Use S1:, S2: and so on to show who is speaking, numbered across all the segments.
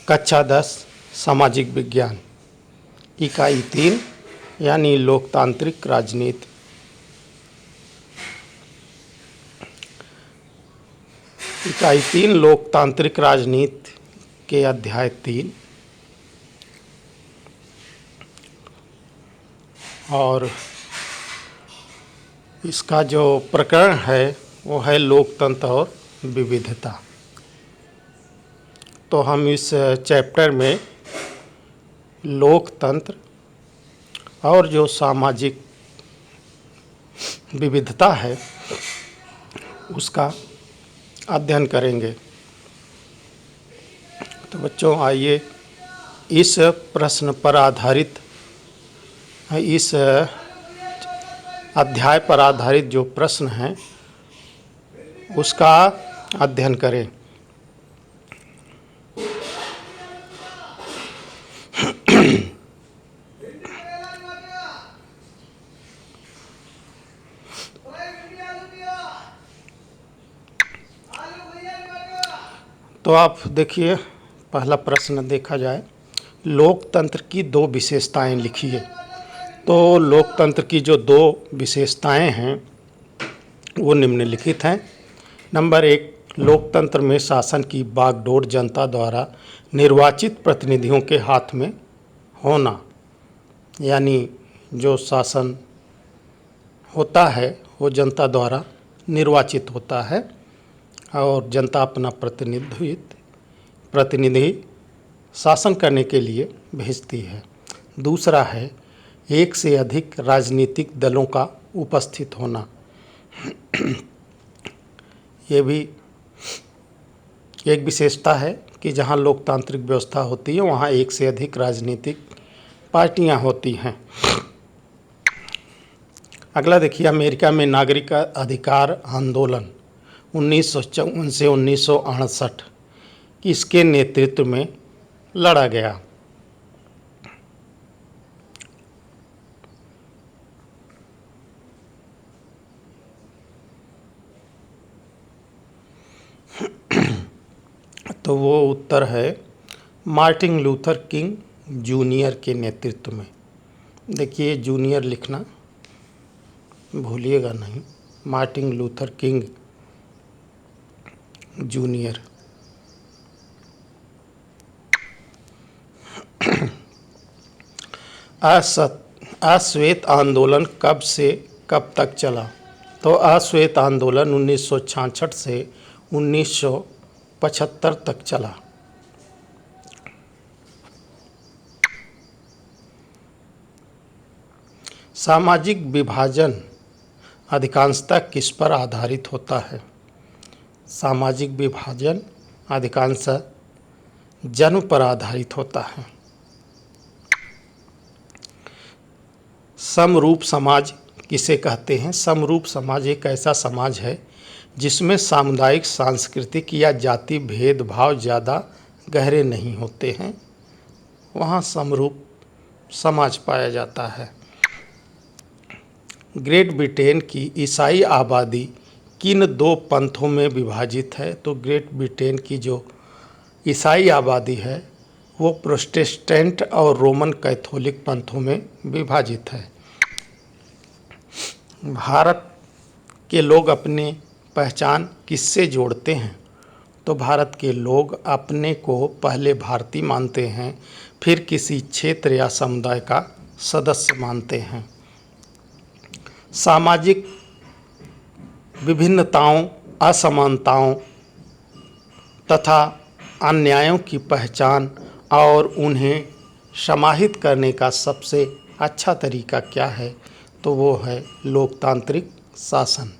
S1: कक्षा 10 सामाजिक विज्ञान इकाई 3 यानी लोकतांत्रिक राजनीति। इकाई 3 लोकतांत्रिक राजनीति के अध्याय 3 और इसका जो प्रकरण है वो है लोकतंत्र और विविधता। तो हम इस चैप्टर में लोकतंत्र और जो सामाजिक विविधता है उसका अध्ययन करेंगे। तो बच्चों आइए इस प्रश्न पर आधारित इस अध्याय पर आधारित जो प्रश्न हैं उसका अध्ययन करें। तो आप देखिए, पहला प्रश्न देखा जाए, लोकतंत्र की दो विशेषताएं लिखिए। तो लोकतंत्र की जो दो विशेषताएं हैं वो निम्नलिखित हैं। नंबर 1, लोकतंत्र में शासन की बागडोर जनता द्वारा निर्वाचित प्रतिनिधियों के हाथ में होना, यानी जो शासन होता है वो जनता द्वारा निर्वाचित होता है और जनता अपना प्रतिनिधि शासन करने के लिए भेजती है। दूसरा है एक से अधिक राजनीतिक दलों का उपस्थित होना। ये भी एक विशेषता है कि जहाँ लोकतांत्रिक व्यवस्था होती है वहाँ एक से अधिक राजनीतिक पार्टियाँ होती हैं। अगला देखिए, अमेरिका में नागरिक अधिकार आंदोलन 1954 से 1968 किसके नेतृत्व में लड़ा गया? तो वो उत्तर है मार्टिन लूथर किंग जूनियर के नेतृत्व में। देखिए, जूनियर लिखना भूलिएगा नहीं, मार्टिन लूथर किंग जूनियर। अश्वेत आंदोलन कब से कब तक चला? तो अश्वेत आंदोलन 1966 से 1975 तक चला। सामाजिक विभाजन अधिकांशतः किस पर आधारित होता है? सामाजिक विभाजन अधिकांशतः जन्म पर आधारित होता है। समरूप समाज किसे कहते हैं? समरूप समाज एक ऐसा समाज है जिसमें सामुदायिक, सांस्कृतिक या जाति भेदभाव ज़्यादा गहरे नहीं होते हैं, वहाँ समरूप समाज पाया जाता है। ग्रेट ब्रिटेन की ईसाई आबादी किन दो पंथों में विभाजित है? तो ग्रेट ब्रिटेन की जो ईसाई आबादी है वो प्रोटेस्टेंट और रोमन कैथोलिक पंथों में विभाजित है। भारत के लोग अपनी पहचान किससे जोड़ते हैं? तो भारत के लोग अपने को पहले भारतीय मानते हैं, फिर किसी क्षेत्र या समुदाय का सदस्य मानते हैं। सामाजिक विभिन्नताओं, असमानताओं तथा अन्यायों की पहचान और उन्हें समाहित करने का सबसे अच्छा तरीका क्या है? तो वो है लोकतांत्रिक शासन,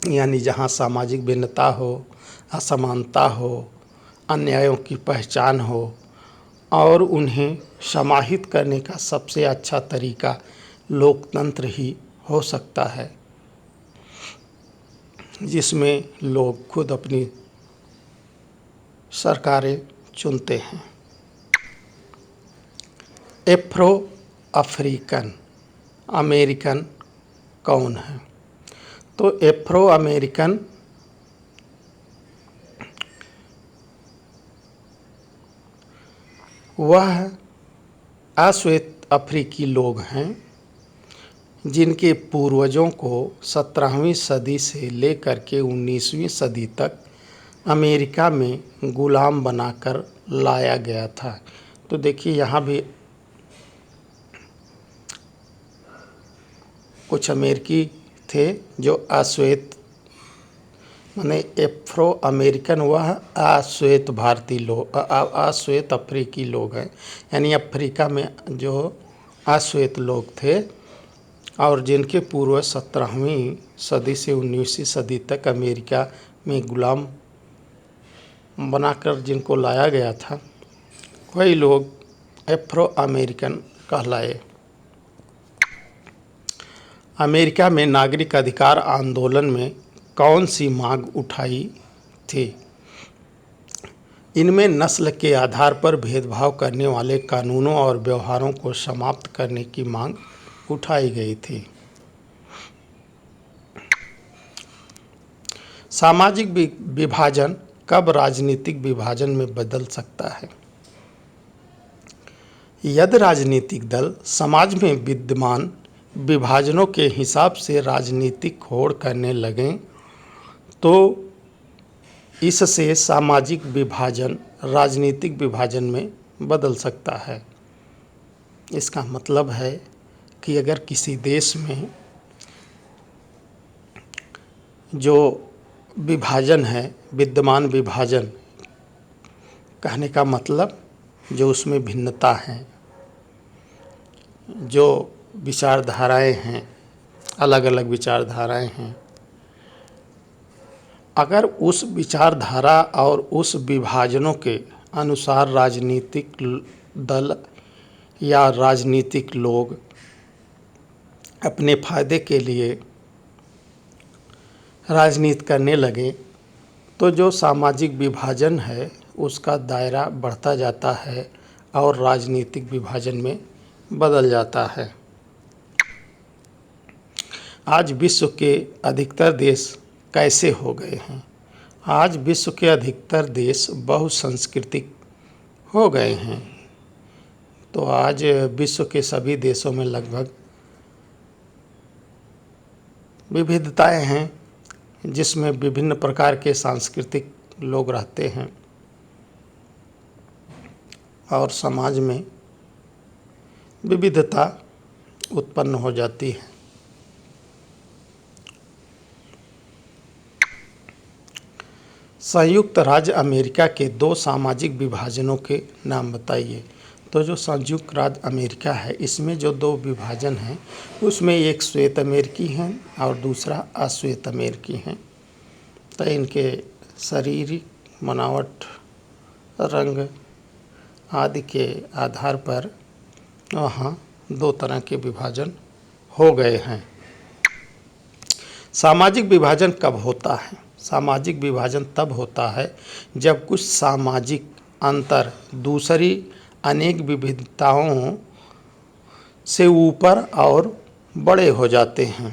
S1: यानी जहाँ सामाजिक भिन्नता हो, असमानता हो, अन्यायों की पहचान हो और उन्हें समाहित करने का सबसे अच्छा तरीका लोकतंत्र ही हो सकता है, जिसमें लोग खुद अपनी सरकारें चुनते हैं। एफ्रो अफ्रीकन अमेरिकन कौन है? तो एफ्रो अमेरिकन वह अश्वेत अफ्रीकी लोग हैं जिनके पूर्वजों को 17वीं सदी से लेकर के 19वीं सदी तक अमेरिका में गुलाम बनाकर लाया गया था। तो देखिए यहाँ भी कुछ अमेरिकी थे जो अश्वेत माने एफ्रो अमेरिकन, वह अश्वेत भारतीय लोग अश्वेत अफ्रीकी लोग हैं, यानी अफ्रीका में जो अश्वेत लोग थे और जिनके पूर्वज 17वीं सदी से 19वीं सदी तक अमेरिका में गुलाम बनाकर जिनको लाया गया था, वही लोग एफ्रो अमेरिकन कहलाए। अमेरिका में नागरिक अधिकार आंदोलन में कौन सी मांग उठाई थी? इनमें नस्ल के आधार पर भेदभाव करने वाले कानूनों और व्यवहारों को समाप्त करने की मांग उठाई गई थी। सामाजिक विभाजन कब राजनीतिक विभाजन में बदल सकता है? यदि राजनीतिक दल समाज में विद्यमान विभाजनों के हिसाब से राजनीतिक होड़ करने लगें तो इससे सामाजिक विभाजन राजनीतिक विभाजन में बदल सकता है। इसका मतलब है कि अगर किसी देश में जो विभाजन है, विद्यमान विभाजन कहने का मतलब जो उसमें भिन्नता है, जो विचारधाराएं हैं, अलग अलग विचारधाराएं हैं, अगर उस विचारधारा और उस विभाजनों के अनुसार राजनीतिक दल या राजनीतिक लोग अपने फायदे के लिए राजनीति करने लगे तो जो सामाजिक विभाजन है उसका दायरा बढ़ता जाता है और राजनीतिक विभाजन में बदल जाता है। आज विश्व के अधिकतर देश कैसे हो गए हैं? आज विश्व के अधिकतर देश बहुसांस्कृतिक हो गए हैं। तो आज विश्व के सभी देशों में लगभग विविधताएं हैं, जिसमें विभिन्न प्रकार के सांस्कृतिक लोग रहते हैं और समाज में विविधता उत्पन्न हो जाती है। संयुक्त राज्य अमेरिका के दो सामाजिक विभाजनों के नाम बताइए। तो जो संयुक्त राज्य अमेरिका है, इसमें जो दो विभाजन हैं उसमें एक श्वेत अमेरिकी हैं और दूसरा अश्वेत अमेरिकी हैं। तो इनके शारीरिक बनावट, रंग आदि के आधार पर वहाँ दो तरह के विभाजन हो गए हैं। सामाजिक विभाजन कब होता है? सामाजिक विभाजन तब होता है जब कुछ सामाजिक अंतर दूसरी अनेक विविधताओं से ऊपर और बड़े हो जाते हैं।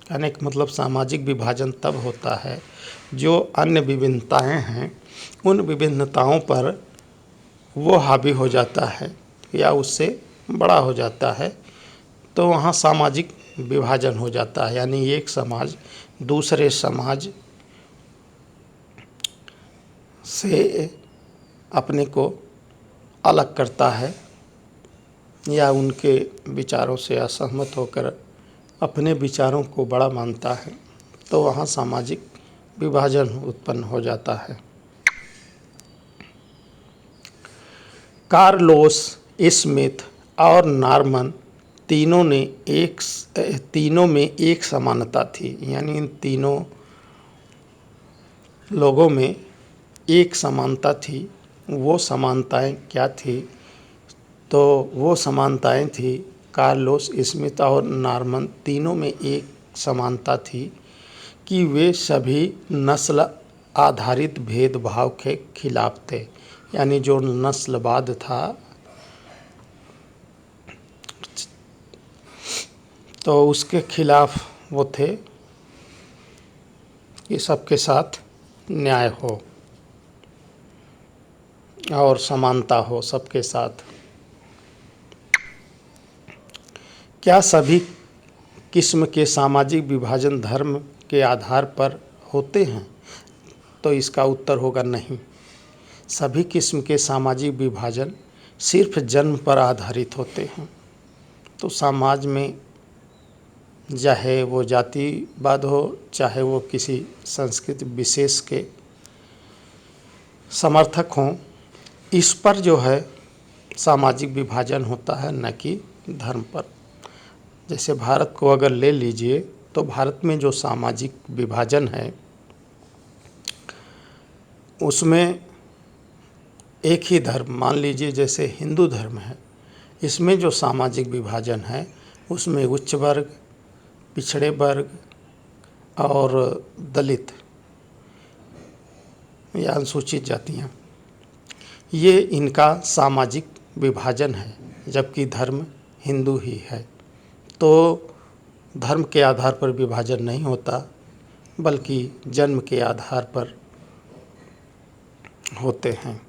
S1: कहने का मतलब सामाजिक विभाजन तब होता है जो अन्य विभिन्नताएं हैं उन विभिन्नताओं पर वो हावी हो जाता है या उससे बड़ा हो जाता है, तो वहाँ सामाजिक विभाजन हो जाता है। यानी एक समाज दूसरे समाज से अपने को अलग करता है या उनके विचारों से असहमत होकर अपने विचारों को बड़ा मानता है, तो वहाँ सामाजिक विभाजन उत्पन्न हो जाता है। कार्लोस स्मिथ और नॉर्मन तीनों में एक समानता थी। यानी इन तीनों लोगों में एक समानता थी। वो समानताएं क्या थी? तो वो समानताएं थी, कार्लोस स्मिथ और नॉर्मन तीनों में एक समानता थी कि वे सभी नस्ल आधारित भेदभाव के खिलाफ थे। यानी जो नस्लवाद था तो उसके खिलाफ वो थे कि सबके साथ न्याय हो। और समानता हो सबके साथ। क्या सभी किस्म के सामाजिक विभाजन धर्म के आधार पर होते हैं? तो इसका उत्तर होगा नहीं। सभी किस्म के सामाजिक विभाजन सिर्फ जन्म पर आधारित होते हैं। तो समाज में चाहे वो जातिवाद हो, चाहे वो किसी संस्कृति विशेष के समर्थक हों, इस पर जो है सामाजिक विभाजन होता है, न कि धर्म पर। जैसे भारत को अगर ले लीजिए तो भारत में जो सामाजिक विभाजन है उसमें एक ही धर्म, मान लीजिए जैसे हिंदू धर्म है, इसमें जो सामाजिक विभाजन है उसमें उच्च वर्ग, पिछड़े वर्ग और दलित या अनुसूचित जातियाँ, ये इनका सामाजिक विभाजन है, जबकि धर्म हिंदू ही है। तो धर्म के आधार पर विभाजन नहीं होता, बल्कि जन्म के आधार पर होते हैं।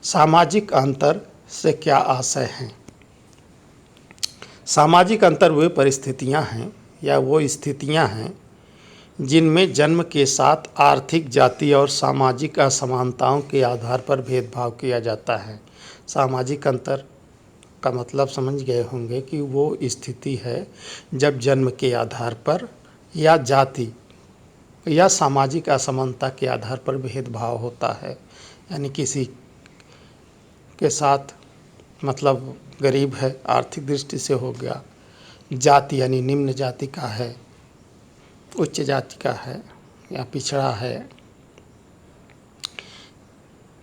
S1: सामाजिक अंतर से क्या आशय है? सामाजिक अंतर वे परिस्थितियां हैं या वो स्थितियां हैं जिनमें जन्म के साथ आर्थिक, जाति और सामाजिक असमानताओं के आधार पर भेदभाव किया जाता है। सामाजिक अंतर का मतलब समझ गए होंगे कि वो स्थिति है जब जन्म के आधार पर या जाति या सामाजिक असमानता के आधार पर भेदभाव होता है। यानी किसी के साथ मतलब गरीब है, आर्थिक दृष्टि से हो गया, जाति यानी निम्न जाति का है, उच्च जाति का है या पिछड़ा है,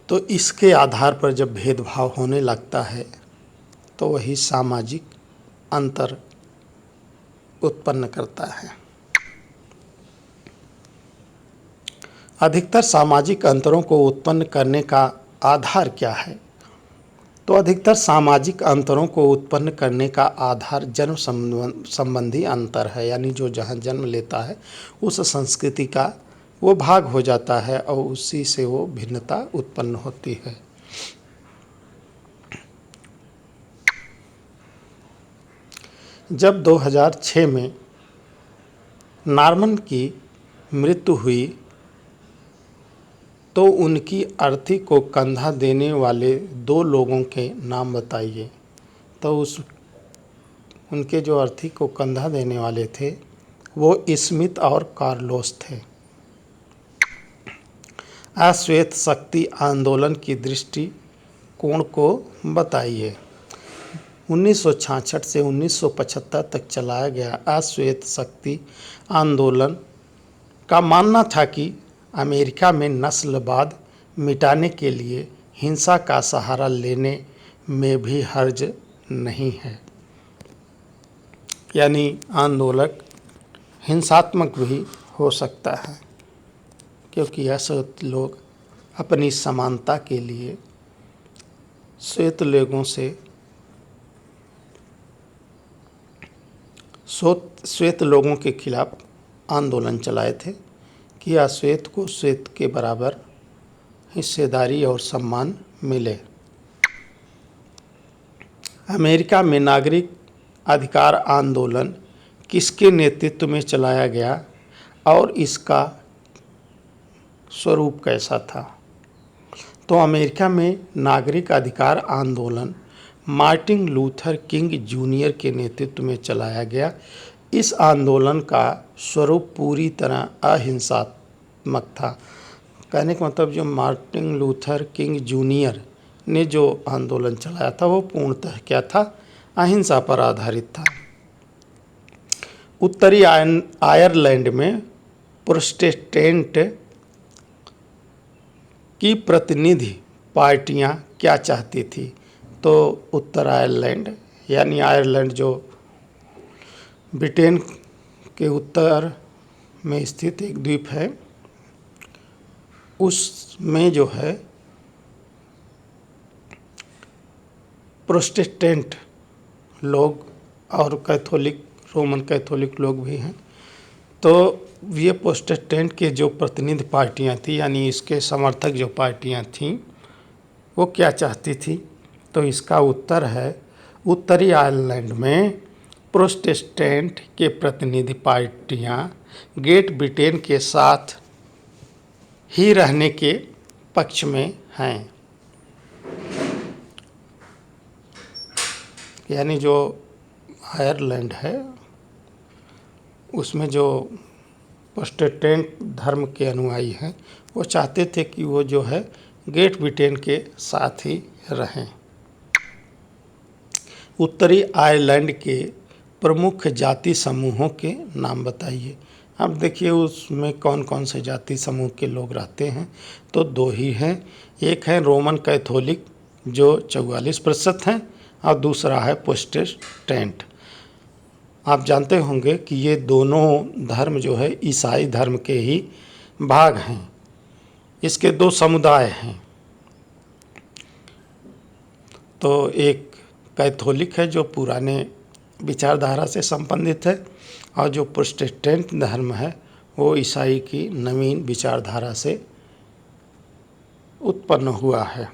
S1: तो इसके आधार पर जब भेदभाव होने लगता है तो वही सामाजिक अंतर उत्पन्न करता है। अधिकतर सामाजिक अंतरों को उत्पन्न करने का आधार क्या है? तो अधिकतर सामाजिक अंतरों को उत्पन्न करने का आधार जन्म संबंधी अंतर है। यानी जो जहाँ जन्म लेता है उस संस्कृति का वो भाग हो जाता है और उसी से वो भिन्नता उत्पन्न होती है। जब 2006 में नॉर्मन की मृत्यु हुई तो उनकी अर्थी को कंधा देने वाले 2 लोगों के नाम बताइए। तो उनके जो अर्थी को कंधा देने वाले थे वो स्मिथ और कार्लोस थे। अश्वेत शक्ति आंदोलन की दृष्टिकोण को बताइए। 1966 से 1975 तक चलाया गया अश्वेत शक्ति आंदोलन का मानना था कि अमेरिका में नस्लवाद मिटाने के लिए हिंसा का सहारा लेने में भी हर्ज नहीं है। यानी आंदोलक हिंसात्मक भी हो सकता है, क्योंकि ऐसे लोग अपनी समानता के लिए श्वेत लोगों के खिलाफ आंदोलन चलाए थे कि अश्वेत को श्वेत के बराबर हिस्सेदारी और सम्मान मिले। अमेरिका में नागरिक अधिकार आंदोलन किसके नेतृत्व में चलाया गया और इसका स्वरूप कैसा था? तो अमेरिका में नागरिक अधिकार आंदोलन मार्टिन लूथर किंग जूनियर के नेतृत्व में चलाया गया। इस आंदोलन का स्वरूप पूरी तरह अहिंसात्मक था। कहने का मतलब जो मार्टिन लूथर किंग जूनियर ने जो आंदोलन चलाया था वो पूर्णतः क्या था? अहिंसा पर आधारित था। उत्तरी आयरलैंड में प्रोटेस्टेंट की प्रतिनिधि पार्टियां क्या चाहती थी? तो उत्तर आयरलैंड यानी आयरलैंड जो ब्रिटेन के उत्तर में स्थित एक द्वीप है, उसमें जो है प्रोटेस्टेंट लोग और कैथोलिक, रोमन कैथोलिक लोग भी हैं। तो ये प्रोटेस्टेंट के जो प्रतिनिधि पार्टियां थी, यानी इसके समर्थक जो पार्टियां थीं, वो क्या चाहती थी? तो इसका उत्तर है, उत्तरी आयरलैंड में प्रोटेस्टेंट के प्रतिनिधि पार्टियां ग्रेट ब्रिटेन के साथ ही रहने के पक्ष में हैं। यानी जो आयरलैंड है उसमें जो प्रोटेस्टेंट धर्म के अनुयायी हैं वो चाहते थे कि वो जो है ग्रेट ब्रिटेन के साथ ही रहें। उत्तरी आयरलैंड के प्रमुख जाति समूहों के नाम बताइए। अब देखिए उसमें कौन कौन से जाति समूह के लोग रहते हैं, तो दो ही हैं। एक है रोमन कैथोलिक जो 44% हैं, और दूसरा है प्रोटेस्टेंट। आप जानते होंगे कि ये दोनों धर्म जो है ईसाई धर्म के ही भाग हैं। इसके दो समुदाय हैं, तो एक कैथोलिक है जो पुराने विचारधारा से संबंधित है, और जो प्रोटेस्टेंट धर्म है वो ईसाई की नवीन विचारधारा से उत्पन्न हुआ है।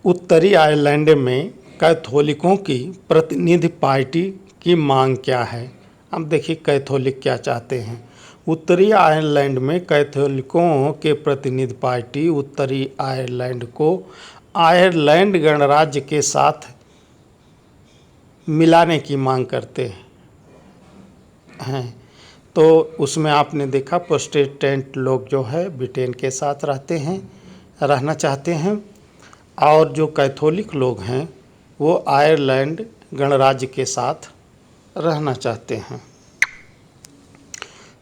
S1: उत्तरी आयरलैंड में कैथोलिकों की प्रतिनिधि पार्टी की मांग क्या है? अब देखिए कैथोलिक क्या चाहते हैं। उत्तरी आयरलैंड में कैथोलिकों के प्रतिनिधि पार्टी उत्तरी आयरलैंड को आयरलैंड गणराज्य के साथ मिलाने की मांग करते हैं। तो उसमें आपने देखा प्रोटेस्टेंट लोग जो है ब्रिटेन के साथ रहना चाहते हैं, और जो कैथोलिक लोग हैं वो आयरलैंड गणराज्य के साथ रहना चाहते हैं।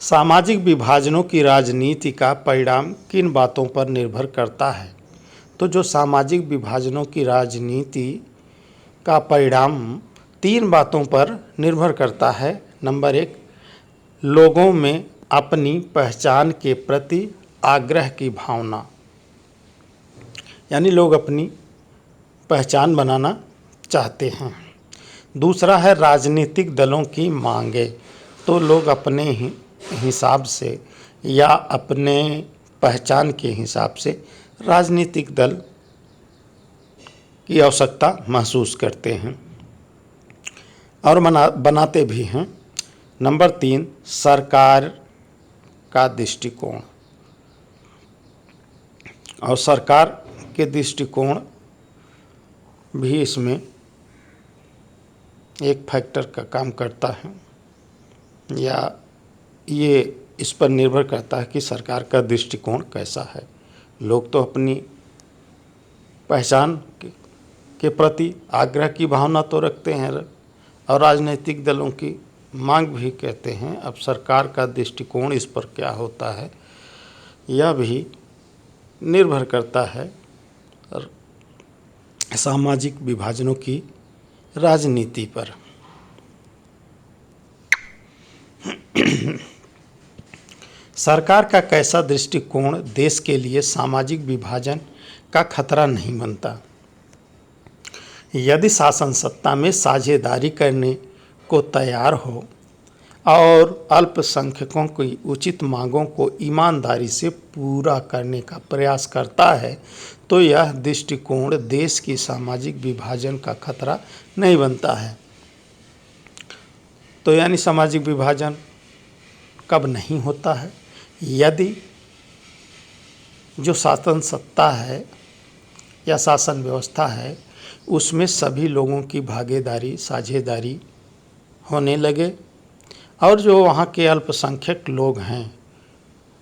S1: सामाजिक विभाजनों की राजनीति का परिणाम किन बातों पर निर्भर करता है? तो जो सामाजिक विभाजनों की राजनीति का परिणाम 3 बातों पर निर्भर करता है। नंबर 1, लोगों में अपनी पहचान के प्रति आग्रह की भावना, यानी लोग अपनी पहचान बनाना चाहते हैं। दूसरा है राजनीतिक दलों की मांगे, तो लोग अपने हिसाब से या अपने पहचान के हिसाब से राजनीतिक दल की आवश्यकता महसूस करते हैं और बनाते भी हैं। नंबर 3, सरकार का दृष्टिकोण, और सरकार के दृष्टिकोण भी इसमें एक फैक्टर का काम करता है, या ये इस पर निर्भर करता है कि सरकार का दृष्टिकोण कैसा है। लोग तो अपनी पहचान के प्रति आग्रह की भावना तो रखते हैं और राजनीतिक दलों की मांग भी कहते हैं। अब सरकार का दृष्टिकोण इस पर क्या होता है यह भी निर्भर करता है सामाजिक विभाजनों की राजनीति पर। सरकार का कैसा दृष्टिकोण देश के लिए सामाजिक विभाजन का खतरा नहीं बनता? यदि शासन सत्ता में साझेदारी करने को तैयार हो और अल्पसंख्यकों की उचित मांगों को ईमानदारी से पूरा करने का प्रयास करता है, तो यह दृष्टिकोण देश की सामाजिक विभाजन का खतरा नहीं बनता है। तो यानी सामाजिक विभाजन कब नहीं होता है? यदि जो शासन सत्ता है या शासन व्यवस्था है उसमें सभी लोगों की भागीदारी साझेदारी होने लगे, और जो वहाँ के अल्पसंख्यक लोग हैं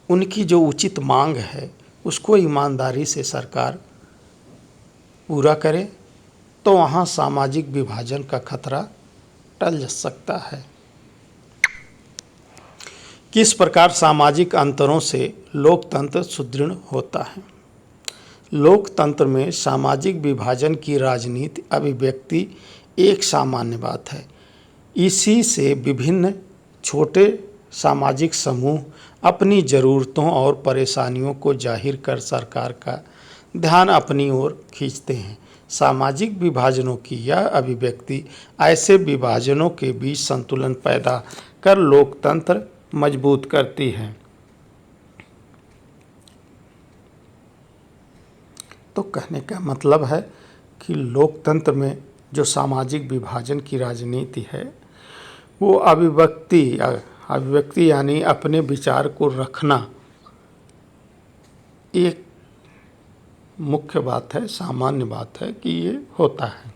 S1: उनकी जो उचित मांग है उसको ईमानदारी से सरकार पूरा करे, तो वहाँ सामाजिक विभाजन का खतरा टल जा सकता है। किस प्रकार सामाजिक अंतरों से लोकतंत्र सुदृढ़ होता है? लोकतंत्र में सामाजिक विभाजन की राजनीति अभिव्यक्ति एक सामान्य बात है। इसी से विभिन्न छोटे सामाजिक समूह अपनी ज़रूरतों और परेशानियों को जाहिर कर सरकार का ध्यान अपनी ओर खींचते हैं। सामाजिक विभाजनों की यह अभिव्यक्ति ऐसे विभाजनों के बीच संतुलन पैदा कर लोकतंत्र मजबूत करती है। तो कहने का मतलब है कि लोकतंत्र में जो सामाजिक विभाजन की राजनीति है वो अभिव्यक्ति यानी अपने विचार को रखना एक मुख्य बात है, सामान्य बात है कि ये होता है।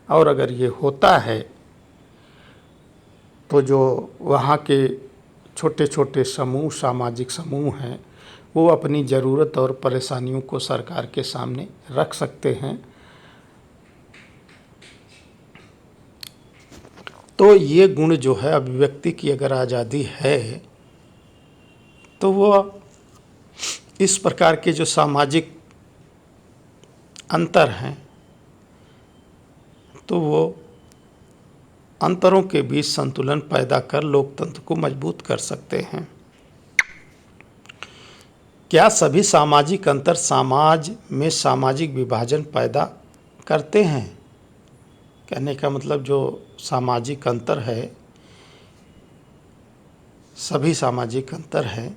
S1: और अगर ये होता है तो जो वहाँ के छोटे छोटे समूह, सामाजिक समूह हैं, वो अपनी ज़रूरत और परेशानियों को सरकार के सामने रख सकते हैं। तो ये गुण जो है, अभिव्यक्ति की अगर आज़ादी है तो वो इस प्रकार के जो सामाजिक अंतर हैं तो वो अंतरों के बीच संतुलन पैदा कर लोकतंत्र को मजबूत कर सकते हैं। क्या सभी सामाजिक अंतर समाज में सामाजिक विभाजन पैदा करते हैं? कहने का मतलब जो सामाजिक अंतर है, सभी सामाजिक अंतर है,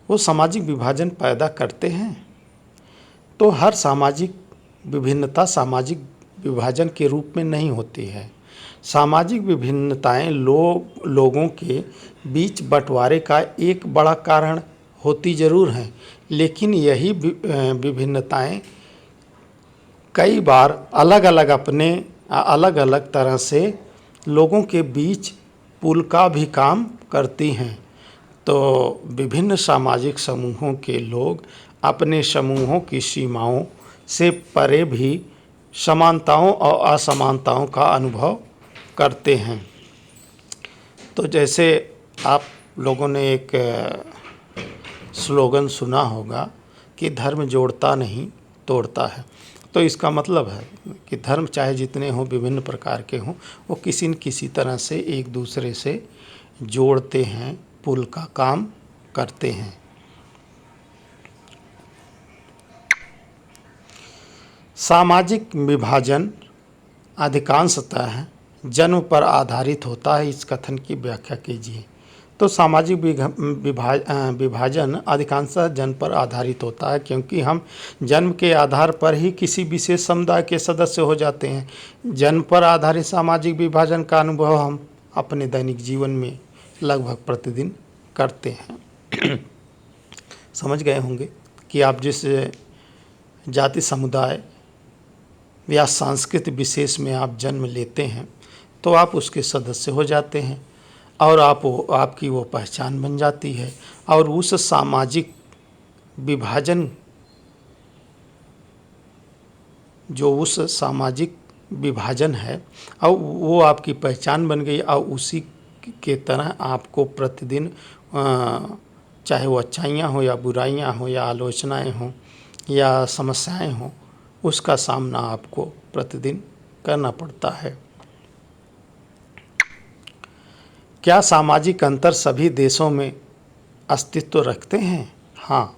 S1: वो सामाजिक विभाजन पैदा करते हैं। तो हर सामाजिक विभिन्नता सामाजिक विभाजन के रूप में नहीं होती है। सामाजिक विभिन्नताएं लोगों के बीच बंटवारे का एक बड़ा कारण होती ज़रूर हैं, लेकिन यही विभिन्नताएं कई बार अलग अलग तरह से लोगों के बीच पुल का भी काम करती हैं। तो विभिन्न सामाजिक समूहों के लोग अपने समूहों की सीमाओं से परे भी समानताओं और असमानताओं का अनुभव करते हैं। तो जैसे आप लोगों ने एक स्लोगन सुना होगा कि धर्म जोड़ता नहीं तोड़ता है। तो इसका मतलब है कि धर्म चाहे जितने हों, विभिन्न प्रकार के हों, वो किसी न किसी तरह से एक दूसरे से जोड़ते हैं, पुल का काम करते हैं। सामाजिक विभाजन अधिकांशतः जन्म पर आधारित होता है, इस कथन की व्याख्या कीजिए। तो सामाजिक विभाजन अधिकांशतः जन्म पर आधारित होता है, क्योंकि हम जन्म के आधार पर ही किसी विशेष समुदाय के सदस्य हो जाते हैं। जन्म पर आधारित सामाजिक विभाजन का अनुभव हम अपने दैनिक जीवन में लगभग प्रतिदिन करते हैं। समझ गए होंगे कि आप जिस जाति, समुदाय या सांस्कृतिक विशेष में आप जन्म लेते हैं तो आप उसके सदस्य हो जाते हैं और आपकी वो पहचान बन जाती है। और उस सामाजिक विभाजन, जो उस सामाजिक विभाजन है और वो आपकी पहचान बन गई और उसी के तरह आपको प्रतिदिन चाहे वो अच्छाइयाँ हो या बुराइयाँ हो या आलोचनाएं हों या समस्याएं हों, उसका सामना आपको प्रतिदिन करना पड़ता है। क्या सामाजिक अंतर सभी देशों में अस्तित्व रखते हैं? हाँ,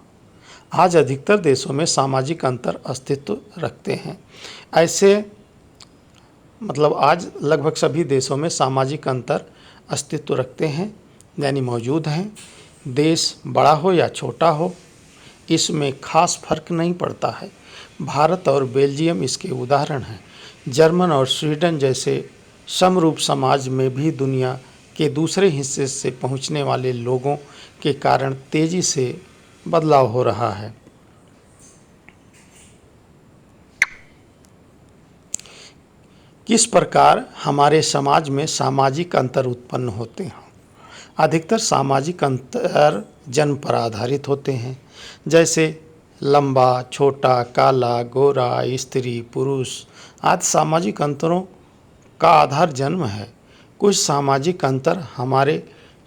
S1: आज अधिकतर देशों में सामाजिक अंतर अस्तित्व रखते हैं। ऐसे मतलब आज लगभग सभी देशों में सामाजिक अंतर अस्तित्व रखते हैं, यानी मौजूद हैं। देश बड़ा हो या छोटा हो, इसमें खास फर्क नहीं पड़ता है। भारत और बेल्जियम इसके उदाहरण हैं। जर्मन और स्वीडन जैसे समरूप समाज में भी दुनिया के दूसरे हिस्से से पहुंचने वाले लोगों के कारण तेजी से बदलाव हो रहा है। किस प्रकार हमारे समाज में सामाजिक अंतर उत्पन्न होते हैं? अधिकतर सामाजिक अंतर जन्म पर आधारित होते हैं, जैसे लंबा, छोटा, काला, गोरा, स्त्री, पुरुष आदि सामाजिक अंतरों का आधार जन्म है। कुछ सामाजिक अंतर हमारे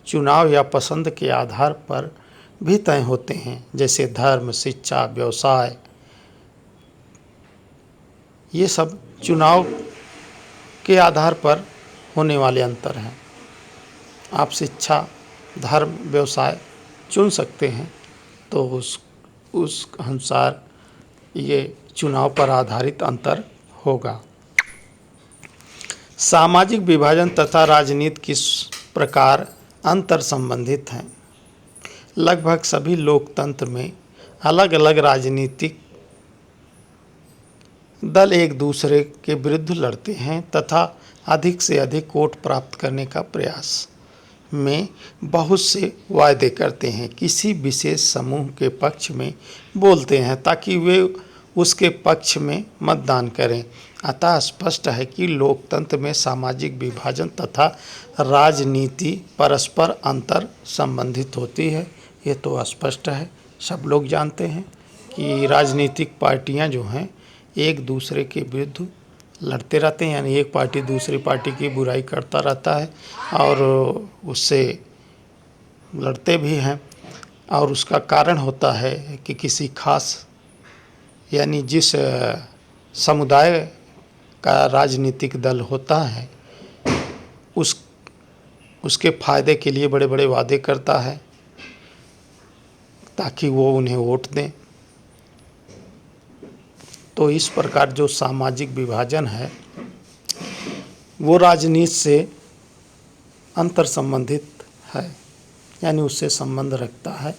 S1: चुनाव या पसंद के आधार पर भी तय होते हैं, जैसे धर्म, शिक्षा, व्यवसाय। ये सब चुनाव के आधार पर होने वाले अंतर हैं। आप शिक्षा, धर्म, व्यवसाय चुन सकते हैं, तो उस अनुसार ये चुनाव पर आधारित अंतर होगा। सामाजिक विभाजन तथा राजनीति किस प्रकार अंतर संबंधित हैं? लगभग सभी लोकतंत्र में अलग अलग राजनीतिक दल एक दूसरे के विरुद्ध लड़ते हैं तथा अधिक से अधिक वोट प्राप्त करने का प्रयास में बहुत से वायदे करते हैं, किसी विशेष समूह के पक्ष में बोलते हैं ताकि वे उसके पक्ष में मतदान करें। अतः स्पष्ट है कि लोकतंत्र में सामाजिक विभाजन तथा राजनीति परस्पर अंतर संबंधित होती है। ये तो स्पष्ट है, सब लोग जानते हैं कि राजनीतिक पार्टियां जो हैं एक दूसरे के विरुद्ध लड़ते रहते हैं, यानी एक पार्टी दूसरी पार्टी की बुराई करता रहता है और उससे लड़ते भी हैं। और उसका कारण होता है कि किसी खास यानी जिस समुदाय का राजनीतिक दल होता है उसके फायदे के लिए बड़े बड़े वादे करता है ताकि वो उन्हें वोट दें। तो इस प्रकार जो सामाजिक विभाजन है वो राजनीति से अंतर संबंधित है, यानी उससे संबंध रखता है,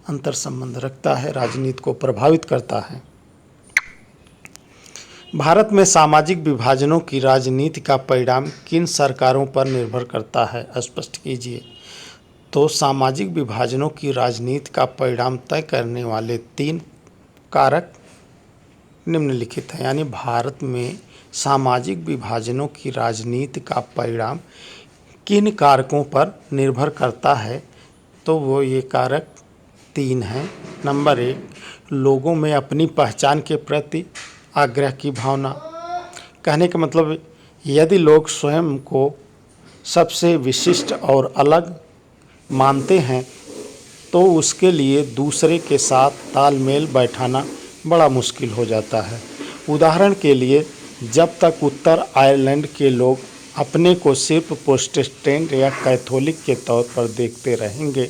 S1: अंतर संबंध रखता है, राजनीति को प्रभावित करता है। भारत में सामाजिक विभाजनों की राजनीति का परिणाम किन सरकारों पर निर्भर करता है? स्पष्ट कीजिए। तो सामाजिक विभाजनों की राजनीति का परिणाम तय करने वाले 3 कारक निम्नलिखित हैं, यानी भारत में सामाजिक विभाजनों की राजनीति का परिणाम किन कारकों पर निर्भर करता है? तो वो ये कारक 3 हैं। नंबर 1, लोगों में अपनी पहचान के प्रति आग्रह की भावना। कहने का मतलब यदि लोग स्वयं को सबसे विशिष्ट और अलग मानते हैं तो उसके लिए दूसरे के साथ तालमेल बैठाना बड़ा मुश्किल हो जाता है। उदाहरण के लिए, जब तक उत्तर आयरलैंड के लोग अपने को सिर्फ प्रोटेस्टेंट या कैथोलिक के तौर पर देखते रहेंगे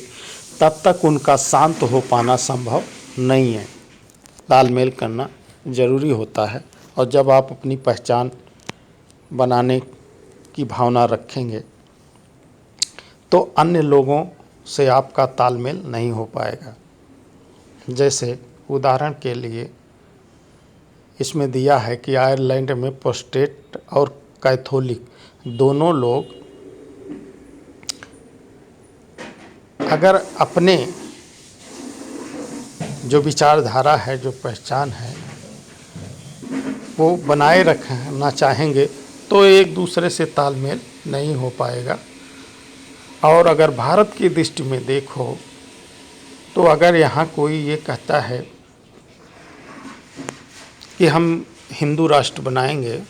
S1: तब तक उनका शांत हो पाना संभव नहीं है। तालमेल करना ज़रूरी होता है और जब आप अपनी पहचान बनाने की भावना रखेंगे तो अन्य लोगों से आपका तालमेल नहीं हो पाएगा। जैसे उदाहरण के लिए इसमें दिया है कि आयरलैंड में प्रोटेस्टेंट और कैथोलिक दोनों लोग अगर अपने जो विचारधारा है, जो पहचान है, वो बनाए रखना चाहेंगे तो एक दूसरे से तालमेल नहीं हो पाएगा। और अगर भारत की दृष्टि में देखो तो अगर यहाँ कोई ये कहता है कि हम हिंदू राष्ट्र बनाएंगे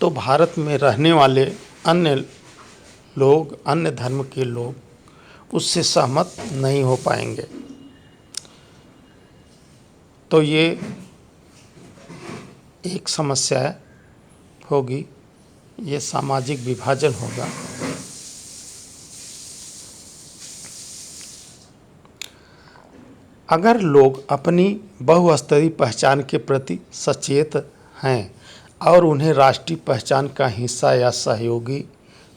S1: तो भारत में रहने वाले अन्य लोग, अन्य धर्म के लोग उससे सहमत नहीं हो पाएंगे। तो ये एक समस्या होगी, ये सामाजिक विभाजन होगा। अगर लोग अपनी बहुस्तरीय पहचान के प्रति सचेत हैं और उन्हें राष्ट्रीय पहचान का हिस्सा या सहयोगी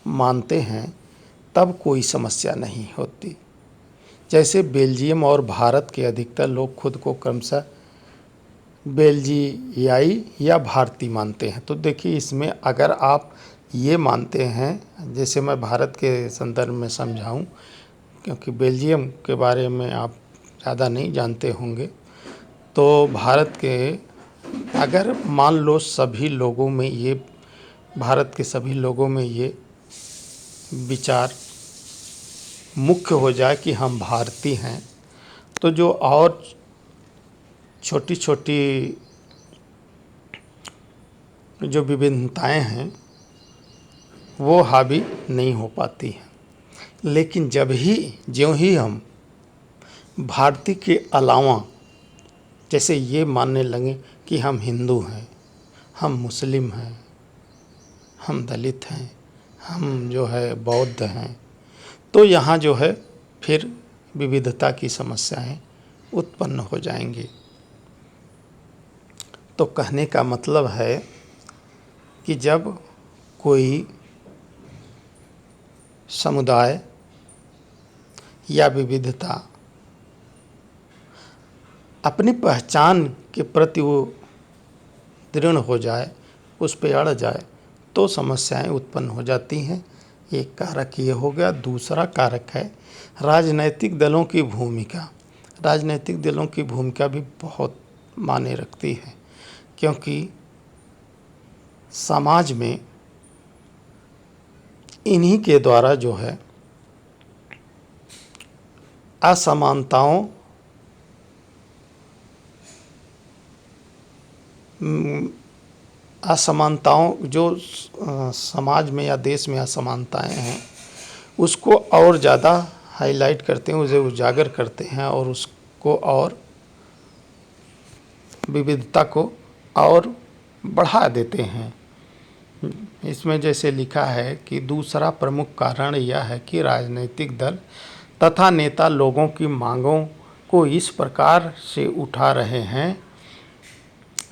S1: मानते हैं तब कोई समस्या नहीं होती। जैसे बेल्जियम और भारत के अधिकतर लोग खुद को क्रमशः बेल्जियाई या भारतीय मानते हैं। तो देखिए, इसमें अगर आप ये मानते हैं, जैसे मैं भारत के संदर्भ में समझाऊं क्योंकि बेल्जियम के बारे में आप ज़्यादा नहीं जानते होंगे, तो भारत के अगर मान लो सभी लोगों में ये, भारत के सभी लोगों में ये विचार मुख्य हो जाए कि हम भारतीय हैं, तो जो और छोटी छोटी जो विभिन्नताएं हैं वो हावी नहीं हो पाती हैं। लेकिन ज्यों ही हम भारतीय के अलावा जैसे ये मानने लगे कि हम हिंदू हैं, हम मुस्लिम हैं, हम दलित हैं, हम जो है बौद्ध हैं, तो यहाँ जो है फिर विविधता की समस्याएं उत्पन्न हो जाएंगी। तो कहने का मतलब है कि जब कोई समुदाय या विविधता अपनी पहचान के प्रति वो दृढ़ हो जाए, उस पे अड़ जाए, तो समस्याएं उत्पन्न हो जाती हैं। एक कारक ये हो गया। दूसरा कारक है राजनैतिक दलों की भूमिका। राजनैतिक दलों की भूमिका भी बहुत मायने रखती है, क्योंकि समाज में इन्हीं के द्वारा जो है असमानताओं जो समाज में या देश में असमानताएं हैं उसको और ज़्यादा हाईलाइट करते हैं, उसे उजागर करते हैं और उसको और विविधता को और बढ़ा देते हैं। इसमें जैसे लिखा है कि दूसरा प्रमुख कारण यह है कि राजनीतिक दल तथा नेता लोगों की मांगों को इस प्रकार से उठा रहे हैं,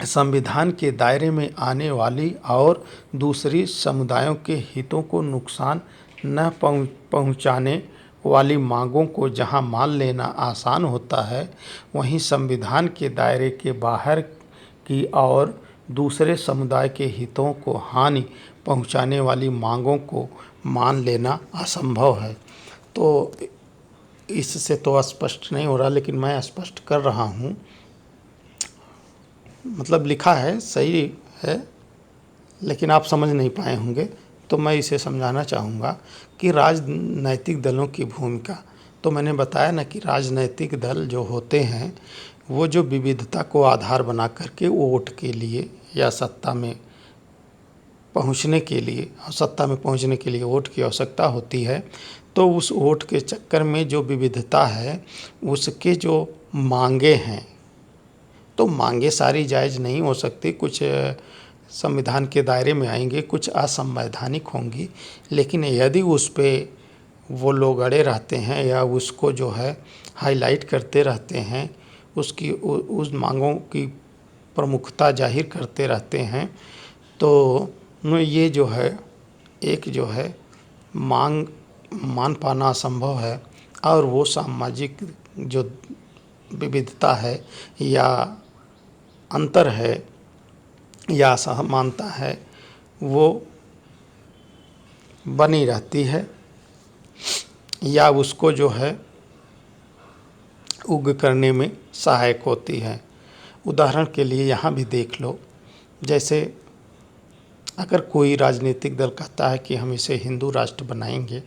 S1: संविधान के दायरे में आने वाली और दूसरी समुदायों के हितों को नुकसान न पहुंचाने वाली मांगों को जहां मान लेना आसान होता है, वहीं संविधान के दायरे के बाहर की और दूसरे समुदाय के हितों को हानि पहुंचाने वाली मांगों को मान लेना असंभव है। तो इससे तो स्पष्ट नहीं हो रहा, लेकिन मैं स्पष्ट कर रहा हूँ। मतलब लिखा है, सही है, लेकिन आप समझ नहीं पाए होंगे, तो मैं इसे समझाना चाहूँगा कि राजनैतिक दलों की भूमिका। तो मैंने बताया ना कि राजनैतिक दल जो होते हैं वो जो विविधता को आधार बना करके वोट के लिए या सत्ता में पहुंचने के लिए वोट की आवश्यकता होती है, तो उस वोट के चक्कर में जो विविधता है उसके जो मांगे हैं, तो मांगे सारी जायज़ नहीं हो सकती, कुछ संविधान के दायरे में आएंगे, कुछ असंवैधानिक होंगी, लेकिन यदि उस पे वो लोग अड़े रहते हैं या उसको जो है हाईलाइट करते रहते हैं, उस मांगों की प्रमुखता जाहिर करते रहते हैं, तो ये जो है एक जो है मान पाना असंभव है। और वो सामाजिक जो विविधता है या अंतर है या असमानता है वो बनी रहती है या उसको जो है उग करने में सहायक होती है। उदाहरण के लिए यहाँ भी देख लो, जैसे अगर कोई राजनीतिक दल कहता है कि हम इसे हिंदू राष्ट्र बनाएंगे,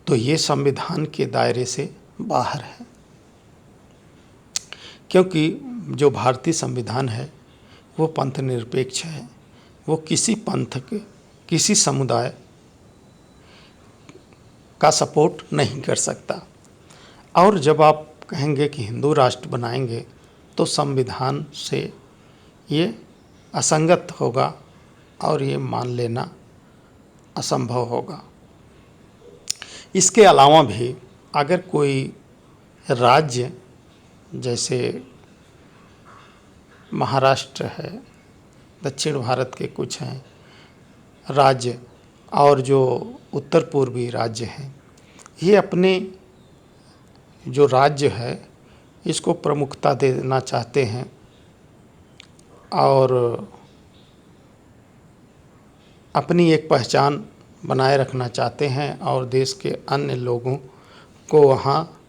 S1: तो ये संविधान के दायरे से बाहर है, क्योंकि जो भारतीय संविधान है वो पंथ निरपेक्ष है। वो किसी पंथ के, किसी समुदाय का सपोर्ट नहीं कर सकता। और जब आप कहेंगे कि हिंदू राष्ट्र बनाएंगे, तो संविधान से ये असंगत होगा और ये मान लेना असंभव होगा। इसके अलावा भी अगर कोई राज्य, जैसे महाराष्ट्र है, दक्षिण भारत के कुछ हैं राज्य और जो उत्तर पूर्वी राज्य हैं, ये अपने जो राज्य है इसको प्रमुखता देना चाहते हैं और अपनी एक पहचान बनाए रखना चाहते हैं और देश के अन्य लोगों को वहाँ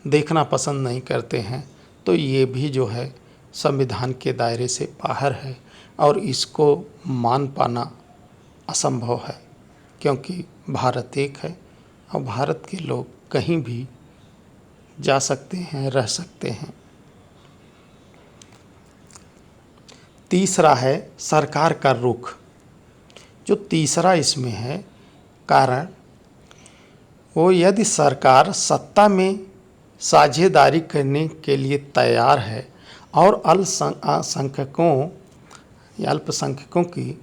S1: देखना पसंद नहीं करते हैं, तो ये भी जो है संविधान के दायरे से बाहर है और इसको मान पाना असंभव है, क्योंकि भारत एक है और भारत के लोग कहीं भी जा सकते हैं, रह सकते हैं। तीसरा है सरकार का रुख। जो तीसरा इसमें है कारण, वो यदि सरकार सत्ता में साझेदारी करने के लिए तैयार है और अल्पसंख्यकों की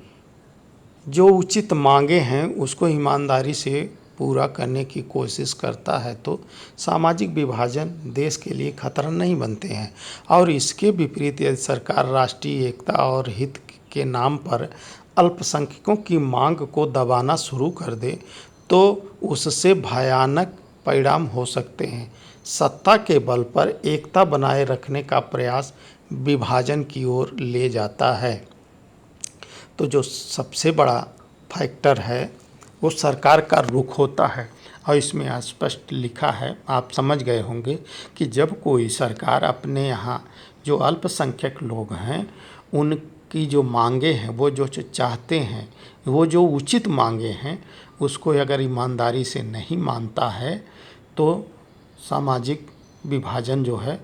S1: जो उचित मांगे हैं उसको ईमानदारी से पूरा करने की कोशिश करता है, तो सामाजिक विभाजन देश के लिए खतरा नहीं बनते हैं। और इसके विपरीत यदि सरकार राष्ट्रीय एकता और हित के नाम पर अल्पसंख्यकों की मांग को दबाना शुरू कर दे तो उससे भयानक परिणाम हो सकते हैं। सत्ता के बल पर एकता बनाए रखने का प्रयास विभाजन की ओर ले जाता है। तो जो सबसे बड़ा फैक्टर है वो सरकार का रुख होता है, और इसमें स्पष्ट लिखा है, आप समझ गए होंगे कि जब कोई सरकार अपने यहाँ जो अल्पसंख्यक लोग हैं उनकी जो मांगे हैं, वो जो चाहते हैं, वो जो उचित मांगे हैं, उसको अगर ईमानदारी से नहीं मानता है तो सामाजिक विभाजन जो है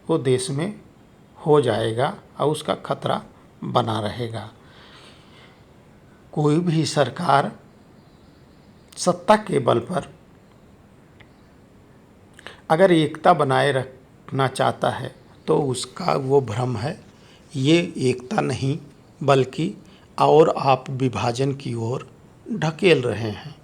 S1: वो देश में हो जाएगा और उसका खतरा बना रहेगा। कोई भी सरकार सत्ता के बल पर अगर एकता बनाए रखना चाहता है तो उसका वो भ्रम है, ये एकता नहीं बल्कि और आप विभाजन की ओर ढकेल रहे हैं।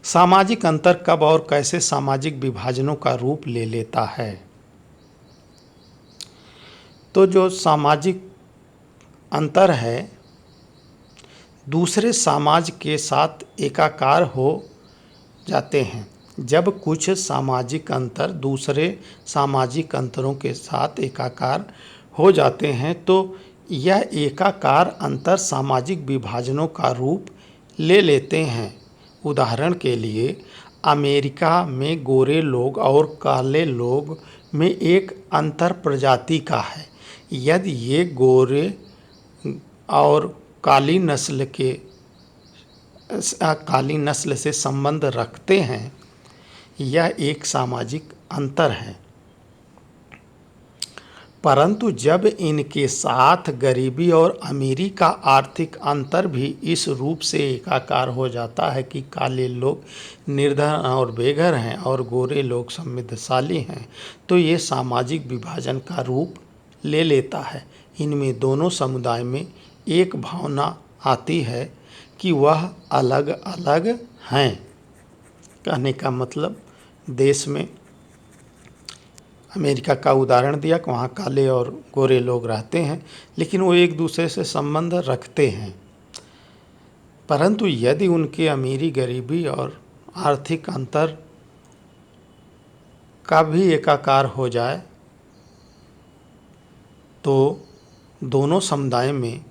S1: सामाजिक अंतर कब और कैसे सामाजिक विभाजनों का रूप ले लेता है? तो जो सामाजिक अंतर है दूसरे समाज के साथ एकाकार हो जाते हैं। जब कुछ सामाजिक अंतर दूसरे सामाजिक अंतरों के साथ एकाकार हो जाते हैं तो यह एकाकार अंतर सामाजिक विभाजनों का रूप ले लेते हैं। उदाहरण के लिए अमेरिका में गोरे लोग और काले लोग में एक अंतर प्रजाति का है। यदि ये गोरे और काली नस्ल से संबंध रखते हैं, यह एक सामाजिक अंतर है। परंतु जब इनके साथ गरीबी और अमीरी का आर्थिक अंतर भी इस रूप से एकाकार हो जाता है कि काले लोग निर्धन और बेघर हैं और गोरे लोग समृद्धशाली हैं, तो ये सामाजिक विभाजन का रूप ले लेता है। इनमें दोनों समुदाय में एक भावना आती है कि वह अलग अलग हैं। कहने का मतलब देश में अमेरिका का उदाहरण दिया कि वहाँ काले और गोरे लोग रहते हैं, लेकिन वो एक दूसरे से संबंध रखते हैं। परंतु यदि उनके अमीरी, गरीबी और आर्थिक अंतर का भी एकाकार हो जाए तो दोनों समुदाय में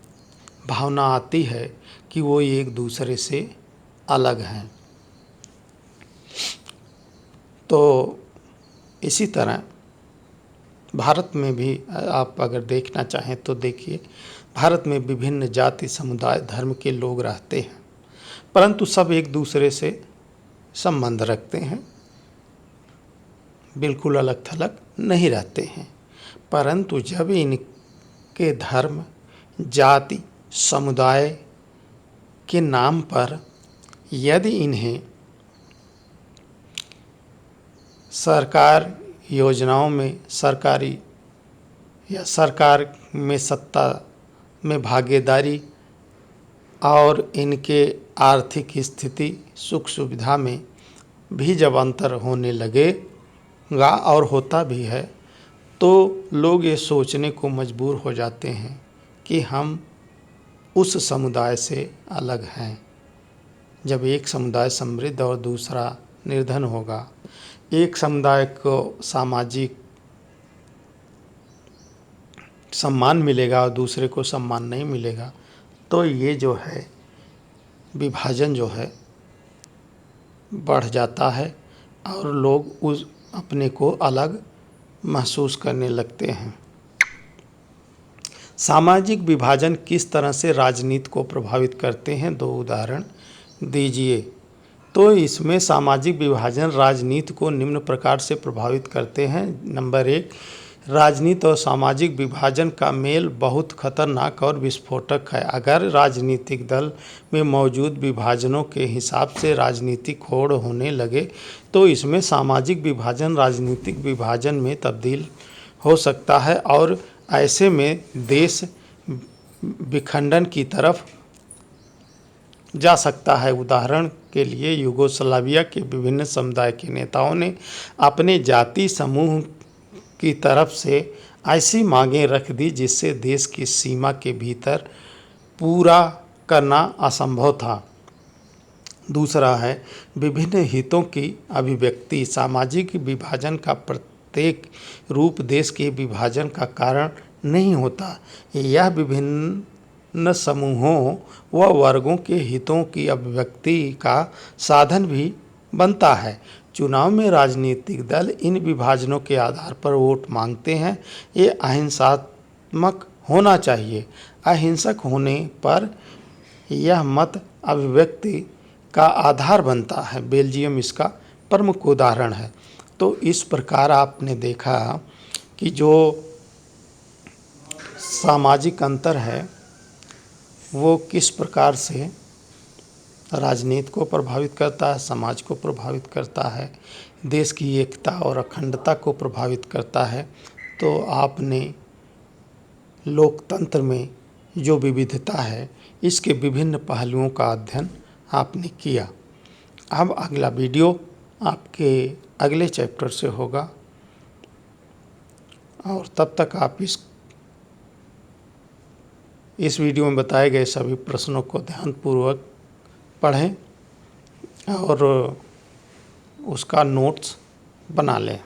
S1: भावना आती है कि वो एक दूसरे से अलग हैं। तो इसी तरह भारत में भी आप अगर देखना चाहें तो देखिए, भारत में विभिन्न जाति, समुदाय, धर्म के लोग रहते हैं, परंतु सब एक दूसरे से संबंध रखते हैं, बिल्कुल अलग थलग नहीं रहते हैं। परंतु जब इनके धर्म, जाति, समुदाय के नाम पर यदि इन्हें सरकार योजनाओं में सरकारी या सरकार में सत्ता में भागीदारी और इनके आर्थिक स्थिति, सुख सुविधा में भी जब अंतर होने लगेगा और होता भी है, तो लोग ये सोचने को मजबूर हो जाते हैं कि हम उस समुदाय से अलग हैं। जब एक समुदाय समृद्ध और दूसरा निर्धन होगा, एक समुदाय को सामाजिक सम्मान मिलेगा और दूसरे को सम्मान नहीं मिलेगा, तो ये जो है विभाजन जो है बढ़ जाता है और लोग उस अपने को अलग महसूस करने लगते हैं। सामाजिक विभाजन किस तरह से राजनीति को प्रभावित करते हैं, दो उदाहरण दीजिए। तो इसमें सामाजिक विभाजन राजनीति को निम्न प्रकार से प्रभावित करते हैं। नंबर 1, राजनीति और सामाजिक विभाजन का मेल बहुत खतरनाक और विस्फोटक है। अगर राजनीतिक दल में मौजूद विभाजनों के हिसाब से राजनीतिक होड़ होने लगे तो इसमें सामाजिक विभाजन राजनीतिक विभाजन में तब्दील हो सकता है और ऐसे में देश विखंडन की तरफ जा सकता है। उदाहरण के लिए यूगोस्लाविया के विभिन्न समुदाय के नेताओं ने अपने जाति समूह की तरफ से ऐसी मांगें रख दी जिससे देश की सीमा के भीतर पूरा करना असंभव था। दूसरा है विभिन्न हितों की अभिव्यक्ति। सामाजिक विभाजन का प्रत्येक रूप देश के विभाजन का कारण नहीं होता। यह विभिन्न समूहों व वर्गों के हितों की अभिव्यक्ति का साधन भी बनता है। चुनाव में राजनीतिक दल इन विभाजनों के आधार पर वोट मांगते हैं। ये अहिंसात्मक होना चाहिए। अहिंसक होने पर यह मत अभिव्यक्ति का आधार बनता है। बेल्जियम इसका प्रमुख उदाहरण है। तो इस प्रकार आपने देखा कि जो सामाजिक अंतर है वो किस प्रकार से राजनीति को प्रभावित करता है, समाज को प्रभावित करता है, देश की एकता और अखंडता को प्रभावित करता है। तो आपने लोकतंत्र में जो विविधता है इसके विभिन्न पहलुओं का अध्ययन आपने किया। अब अगला वीडियो आपके अगले चैप्टर से होगा और तब तक आप इस वीडियो में बताए गए सभी प्रश्नों को ध्यानपूर्वक पढ़ें और उसका नोट्स बना लें।